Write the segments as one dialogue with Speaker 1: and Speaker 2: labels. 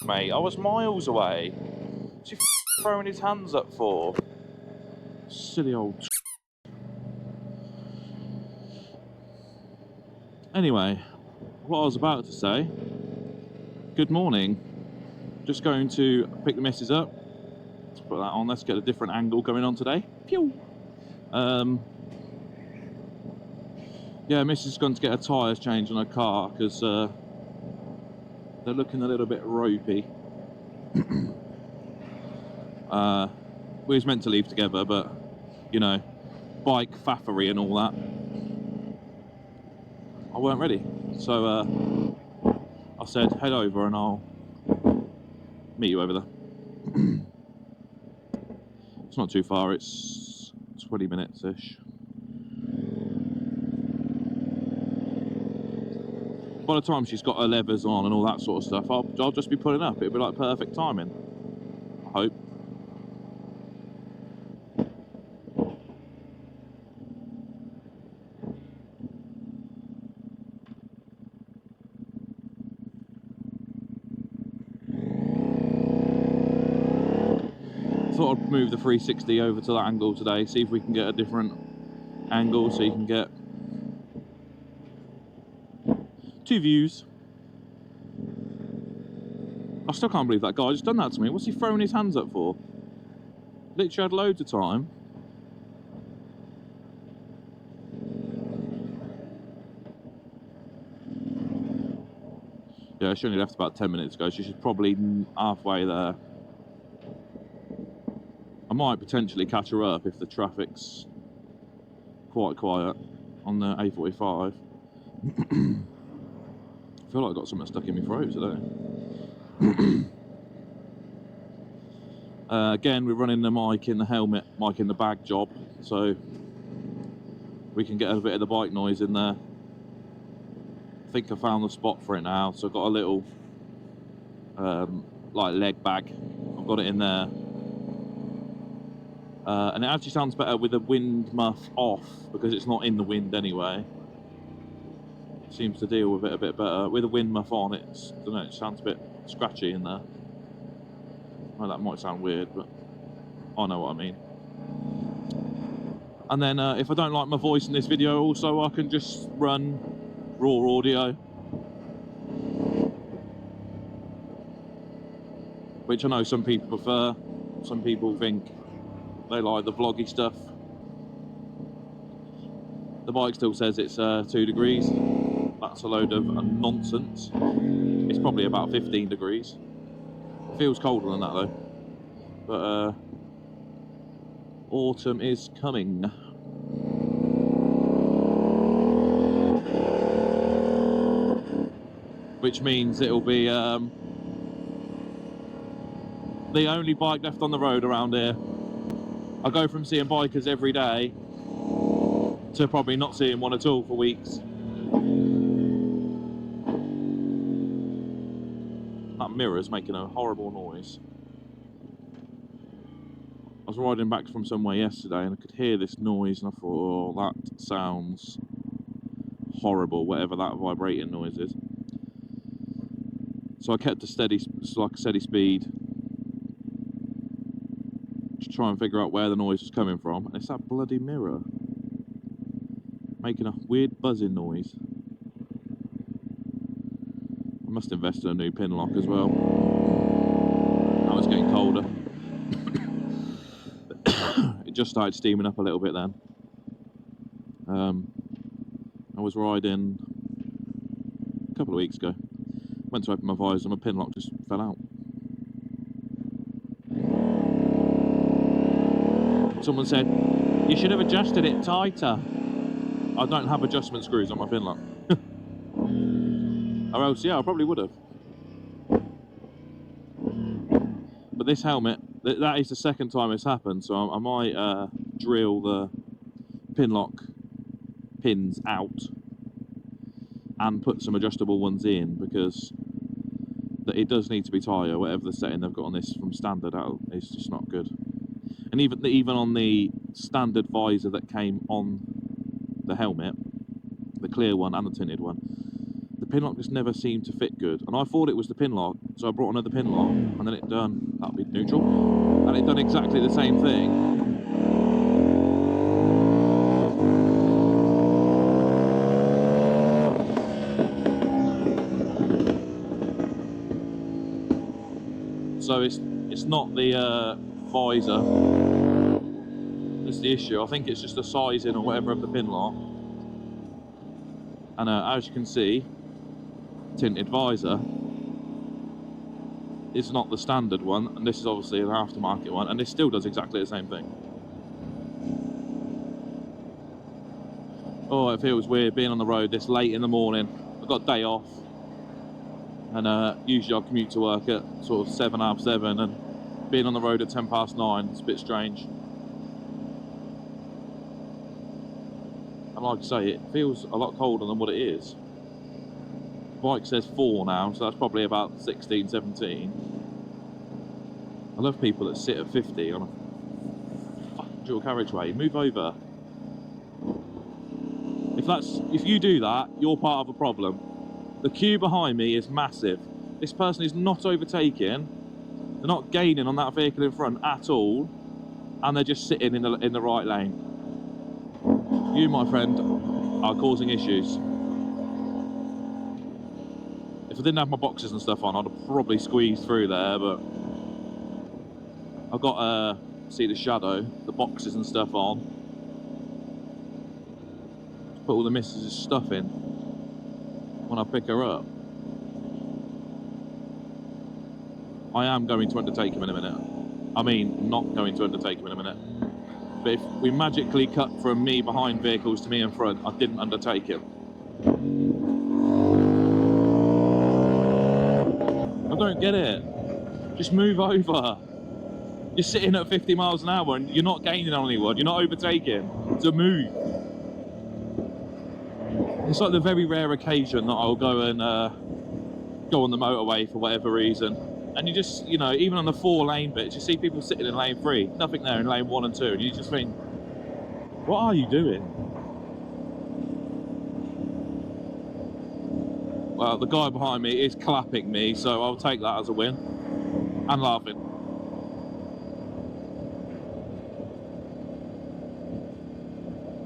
Speaker 1: mate. I was miles away. What's he throwing his hands up for? Silly old... Anyway, what I was about to say, good morning. Just going to pick the missus up. Let's put that on, let's get a different angle going on today. Pew! Yeah, missus is going to get her tyres changed on her car because they're looking a little bit ropey. We was meant to leave together, but, you know, bike faffery and all that. I weren't ready, so I said head over and I'll meet you over there. It's not too far, it's 20 minutes ish. By the time she's got her levers on and all that sort of stuff, I'll just be pulling up. It'll be like perfect timing, I hope. Thought I'd move the 360 over to that angle today, see if we can get a different angle so you can get two views. I still can't believe that guy just done that to me. What's he throwing his hands up for? Literally had loads of time. Yeah, she only left about 10 minutes ago. She's probably halfway there. I might potentially catch her up if the traffic's quite quiet on the A45. I feel like I've got something stuck in my throat today. Again, we're running the mic in the helmet, mic in the bag job, so we can get a bit of the bike noise in there. I think I found the spot for it now, so I've got a little like leg bag. I've got it in there. And it actually sounds better with the wind muff off because it's not in the wind anyway. It seems to deal with it a bit better. With the wind muff on, I don't know, it sounds a bit scratchy in there. Well, that might sound weird, but I know what I mean. And then if I don't like my voice in this video, also I can just run raw audio, which I know some people prefer. Some people think they like the vloggy stuff. The bike still says it's 2 degrees. That's a load of nonsense. It's probably about 15 degrees. It feels colder than that though. But autumn is coming. Which means it'll be the only bike left on the road around here. I go from seeing bikers every day to probably not seeing one at all for weeks. That mirror's making a horrible noise. I was riding back from somewhere yesterday and I could hear this noise and I thought, oh, that sounds horrible, whatever that vibrating noise is. So I kept a steady speed to try and figure out where the noise was coming from, and it's that bloody mirror making a weird buzzing noise. I must invest in a new pin lock as well. Now it's getting colder. It just started steaming up a little bit then. I was riding a couple of weeks ago. Went to open my visor and my pin lock just fell out. Someone said, you should have adjusted it tighter. I don't have adjustment screws on my pin lock. Or else, yeah, I probably would have. But this helmet, that is the second time it's happened, so I might drill the pin lock pins out and put some adjustable ones in, because it does need to be tighter. Whatever the setting they've got on this from standard out, it's just not good. And even on the standard visor that came on the helmet, the clear one and the tinted one, the the pin lock just never seemed to fit good, and I thought it was the pin lock, so I brought another pin lock, and then it done, that'll be neutral, and it done exactly the same thing. So it's not the visor that's the issue. I think it's just the sizing or whatever of the pin lock. And as you can see, tinted visor is not the standard one, and this is obviously an aftermarket one, and this still does exactly the same thing. Oh, it feels weird being on the road this late in the morning. I've got a day off, and usually I commute to work at sort of 7, half 7, and being on the road at 10 past 9, it's a bit strange. And like I say, it feels a lot colder than what it is. The bike says 4 now, so that's probably about 16, 17. I love people that sit at 50 on a fucking dual carriageway. Move over. If you do that, you're part of a problem. The queue behind me is massive. This person is not overtaking. They're not gaining on that vehicle in front at all, and they're just sitting in the right lane. You, my friend, are causing issues. If I didn't have my boxes and stuff on, I'd have probably squeezed through there, but I've got see the shadow, the boxes and stuff on. Put all the missus' stuff in when I pick her up. I am going to undertake him in a minute. I mean, not going to undertake him in a minute. But if we magically cut from me behind vehicles to me in front, I didn't undertake him. I don't get it. Just move over. You're sitting at 50 miles an hour and you're not gaining on anyone. You're not overtaking. So move. It's like the very rare occasion that I'll go and go on the motorway for whatever reason. And you just, you know, even on the 4 lane bits, you see people sitting in lane 3, nothing there in lane 1 and 2, and you just think, what are you doing? Well, the guy behind me is clapping me, so I'll take that as a win. And laughing.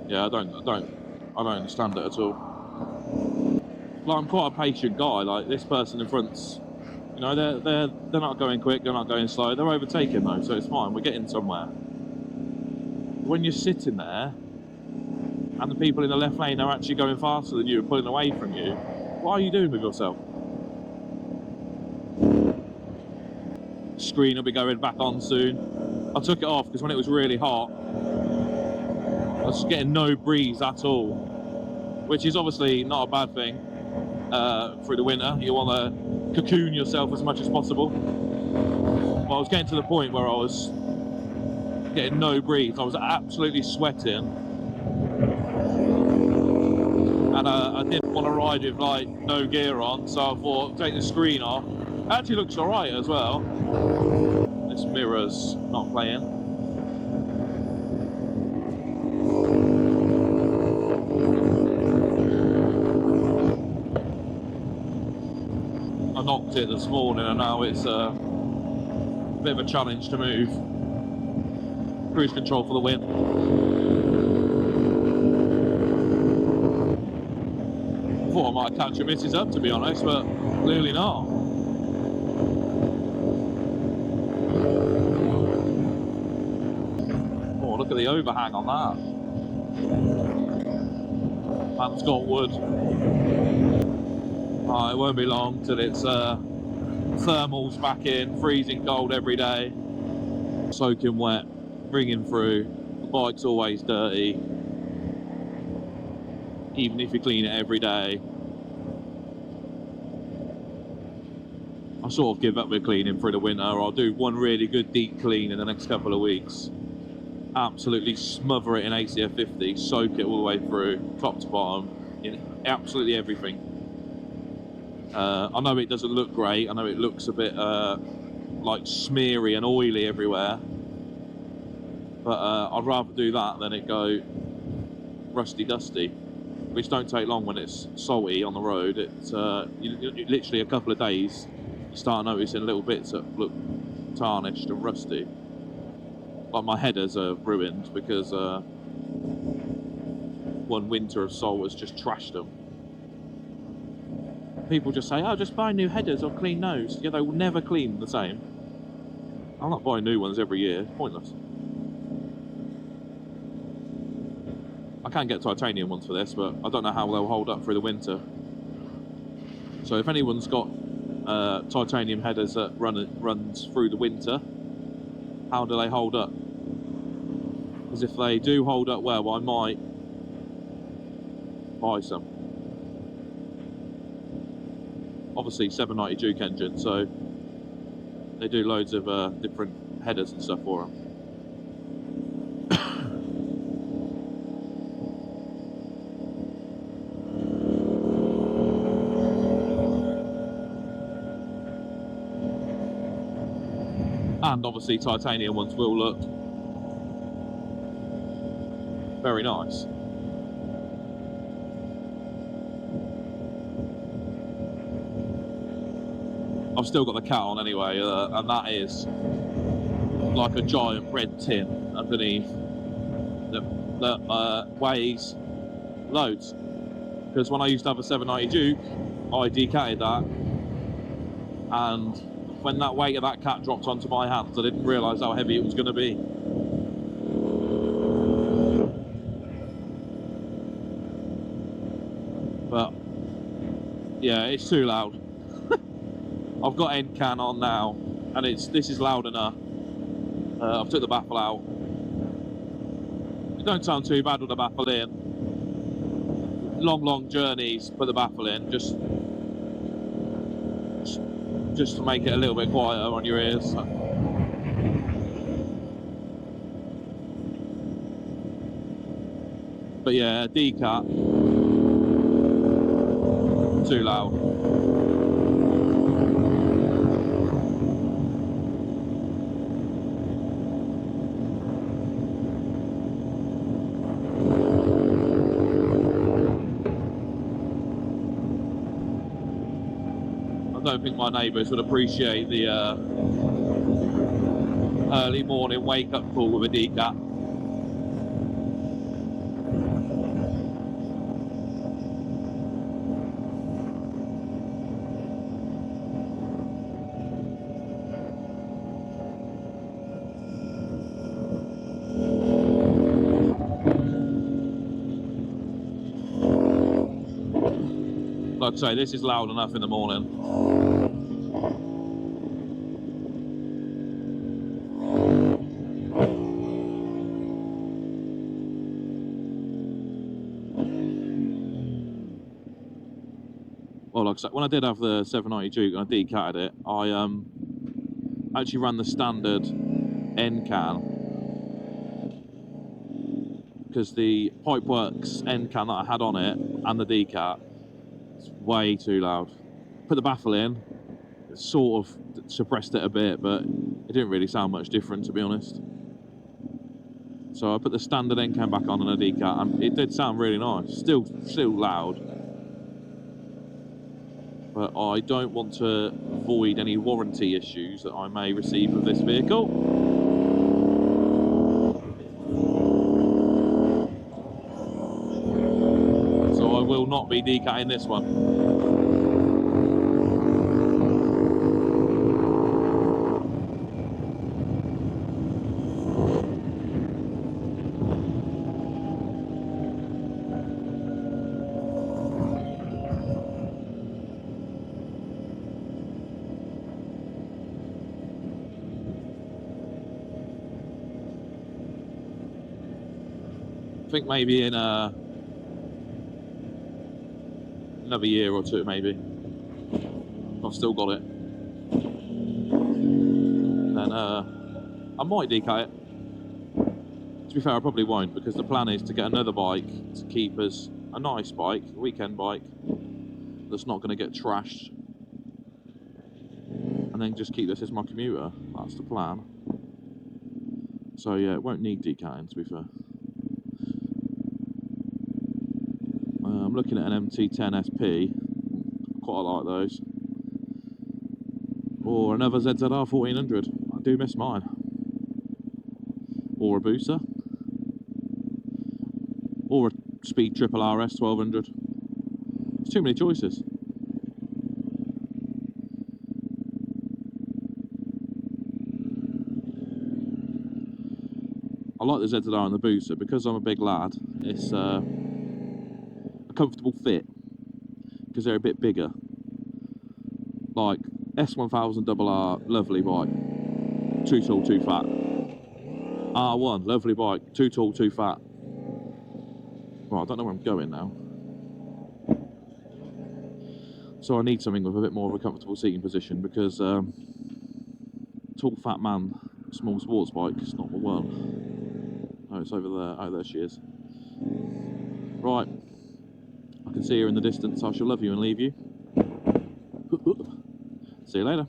Speaker 1: Yeah, I don't understand it at all. Like, I'm quite a patient guy. Like, this person in front's, you know, they're not going quick, they're not going slow, they're overtaking though, so it's fine, we're getting somewhere. When you're sitting there and the people in the left lane are actually going faster than you and pulling away from you, what are you doing with yourself? Screen will be going back on soon. I took it off because when it was really hot, I was getting no breeze at all, which is obviously not a bad thing through the winter. You want to cocoon yourself as much as possible. But I was getting to the point where I was getting no breeze. I was absolutely sweating, and I didn't want to ride with like no gear on, so I thought take the screen off. It actually looks alright as well. This mirror's not playing. I knocked it this morning and now it's a bit of a challenge to move. Cruise control for the win. I thought I might catch a missus up, to be honest, but clearly not. Oh, look at the overhang on that. Man's got wood. Oh, it won't be long till it's thermals back in, freezing cold every day, soaking wet, ringing through. The bike's always dirty, even if you clean it every day. I sort of give up with cleaning through the winter. I'll do one really good deep clean in the next couple of weeks. Absolutely smother it in ACF 50, soak it all the way through, top to bottom, in absolutely everything. I know it doesn't look great. I know it looks a bit like smeary and oily everywhere, but I'd rather do that than it go rusty dusty. which don't take long when it's salty on the road. It's literally a couple of days, you start noticing little bits that look tarnished and rusty. Like my headers are ruined because one winter of salt has just trashed them. People just say, oh, just buy new headers or clean those. Yeah, they will never clean the same. I'm not buying new ones every year, pointless. I can get titanium ones for this, but I don't know how they'll hold up through the winter. So if anyone's got titanium headers that runs through the winter, how do they hold up? Because if they do hold up well, I might buy some. Obviously 790 Duke engine, so they do loads of different headers and stuff for them. And obviously titanium ones will look very nice. I've still got the cat on anyway, and that is like a giant red tin underneath that weighs loads. Because when I used to have a 790 Duke, I decatted that, and when that weight of that cat dropped onto my hands, I didn't realise how heavy it was going to be. But yeah, it's too loud. I've got end can on now, and this is loud enough. I've took the baffle out. It don't sound too bad with the baffle in. Long journeys, put the baffle in, just to make it a little bit quieter on your ears. But yeah, decat, too loud. I don't think my neighbours would appreciate the early morning wake up call with a decat. Like I say, this is loud enough in the morning. Well, like I said, when I did have the 790 Duke and I decatted it, I actually ran the standard end can, because the Pipeworks end can that I had on it and the decat, it's way too loud. Put the baffle in, it sort of suppressed it a bit, but it didn't really sound much different, to be honest. So I put the standard end can back on and a decat, and it did sound really nice. Still loud. But I don't want to avoid any warranty issues that I may receive with this vehicle. So I will not be decatting this one. I think maybe in another year or two, maybe. I've still got it. Then I might decat it. To be fair, I probably won't, because the plan is to get another bike to keep us a nice bike, a weekend bike, that's not going to get trashed. And then just keep this as my commuter. That's the plan. So yeah, it won't need decatting, to be fair. I'm looking at an MT10 SP. Quite like those. Or another ZZR 1400. I do miss mine. Or a Booster. Or a Speed Triple RS 1200. There's too many choices. I like the ZZR and the Booster because I'm a big lad. It's a comfortable fit because they're a bit bigger. Like S1000RR, lovely bike, too tall, too fat. R1, lovely bike, too tall, too fat. Well, I don't know where I'm going now. So I need something with a bit more of a comfortable seating position because tall fat man, small sports bike, it's not my world. Oh, it's over there. Oh, there she is. Right. I can see her in the distance. I shall love you and leave you. See you later.